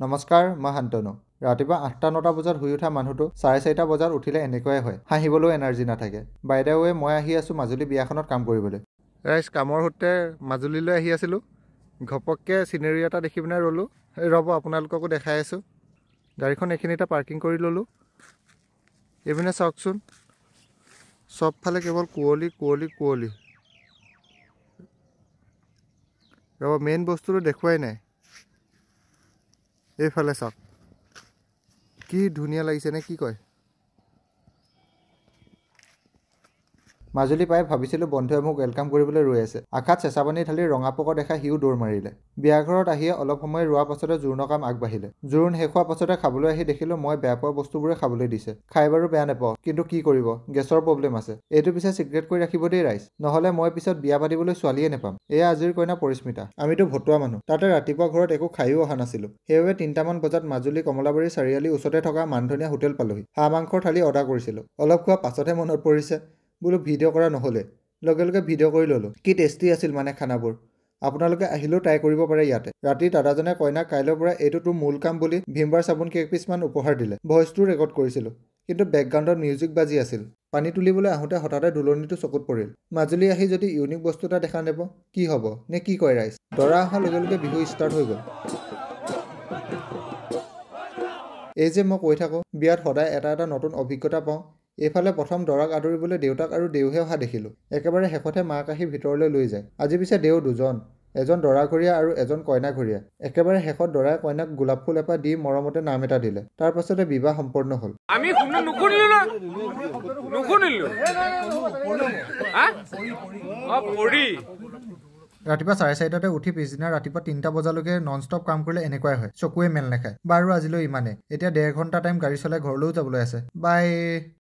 নমস্কাৰ, মই শান্তনু। ৰাতিপুৱা 8-9 বজাত শুই উঠা মানুহটো 4:30 বজাত উঠিলে এনেকুৱাই হয়। হাঁহিবলৈও এনাৰ্জি নাথাকে। বাই দ্য ৱে, মই আহি আছোঁ মাজুলী বিয়াখনত কাম কৰিবলৈ। ৰাইজ, কামৰ সূত্ৰে মাজুলীলৈ আহি আছিলোঁ। ঘপককৈ চিনেৰি এটা দেখি পিনে ৰ'লোঁ। ৰ'ব, আপোনালোককো দেখাই আছোঁ। গাড়ীখন এইখিনিতে পাৰ্কিং কৰি ল'লোঁ। এইপিনে চাওকচোন, চবফালে কেৱল কুঁৱলী কুঁৱলী কুঁৱলী। ৰ'ব, মেইন বস্তুটো দেখুৱাই নাই। এইফালে চাওক, কি ধুনীয়া লাগিছে নে কি কয়। মাজুলী পাই ভাবিছিলোঁ বন্ধুৱে মোক ৱেলকাম কৰিবলৈ ৰৈ আছে। আশাত চেঁচা পানী ঢালি ৰঙা পকৰ দেখা সিও দৌৰ মাৰিলে। বিয়াঘৰত আহিয়ে অলপ সময় ৰোৱাৰ পাছতে জোৰোণৰ কাম আগবাঢ়িলে। জোৰোণ শেষ হোৱাৰ পাছতে খাবলৈ আহি দেখিলোঁ মই বেয়া পোৱা বস্তুবোৰে খাবলৈ দিছে। খাই বাৰু বেয়া নাপাওঁ, কিন্তু কি কৰিব, গেছৰ প্ৰব্লেম আছে। এইটো পিছে চিক্ৰেট কৰি ৰাখিব দেই ৰাইজ, নহ'লে মই পিছত বিয়া পাতিবলৈ ছোৱালীয়ে নাপাম। এয়া আজিৰ কইনা পৰিস্মিতা। আমিতো ভতুৱা মানুহ, তাতে ৰাতিপুৱা ঘৰত একো খায়ো অহা নাছিলোঁ। সেইবাবে 3টামান বজাত মাজুলী কমলাবাৰী চাৰিআলিৰ ওচৰতে থকা মানধনীয়া হোটেল পালোহি। হাঁহ মাংসৰ থালি অৰ্ডাৰ কৰিছিলোঁ। অলপ খোৱা পাছতহে মনত পৰিছে বোলো ভিডিঅ' কৰা নহ'লে। লগে লগে ভিডিঅ' কৰি ল'লোঁ। কি টেষ্টি আছিল মানে খানাবোৰ। আপোনালোকে আহিলেও ট্ৰাই কৰিব পাৰে ইয়াতে। ৰাতি দাদাজনে কইনাক কাইলৈৰ পৰা এইটো তোৰ মূল কাম বুলি ভীমবাৰ চাবোন কেইপিচমান উপহাৰ দিলে। ভইচটো ৰেকৰ্ড কৰিছিলোঁ, কিন্তু বেকগ্ৰাউণ্ডত মিউজিক বাজি আছিল। পানী তুলিবলৈ আহোঁতে হঠাতে দুলনিটো চকুত পৰিল। মাজুলী আহি যদি ইউনিক বস্তু এটা দেখা নাপাব কি হ'ব নে কি কয় ৰাইজ। দৰা অহাৰ লগে লগে বিহু ষ্টাৰ্ট হৈ গ'ল। এই যে মই কৈ থাকোঁ, বিয়াত সদায় এটা নতুন অভিজ্ঞতা পাওঁ। এইফালে প্ৰথম দৰাক আদৰিবলৈ দেউতাক আৰু দেউহে অহা দেখিলোঁ। একেবাৰে শেষতহে মাক আহি ভিতৰলৈ লৈ যায়। আজি পিছে দেউ দুজন, এজন দৰাঘৰীয়া আৰু এজন কইনাঘৰীয়া। একেবাৰে শেষত দৰাই কইনাক গোলাপ ফুল এপাহ দি মৰমতে নাম এটা দিলে। তাৰ পাছতে বিবাহ সম্পন্ন হ'ল। ৰাতিপুৱা 4:30 উঠি পিছদিনা ৰাতিপুৱা 3টা বজালৈকে নন ষ্টপ কাম কৰিলে এনেকুৱাই হয়। চকুৱে মেল নাখায়। বাৰু আজিলৈ ইমানে। এতিয়া 1.5 ঘণ্টা টাইম গাড়ী চলাই ঘৰলৈও যাবলৈ আছে। বাই।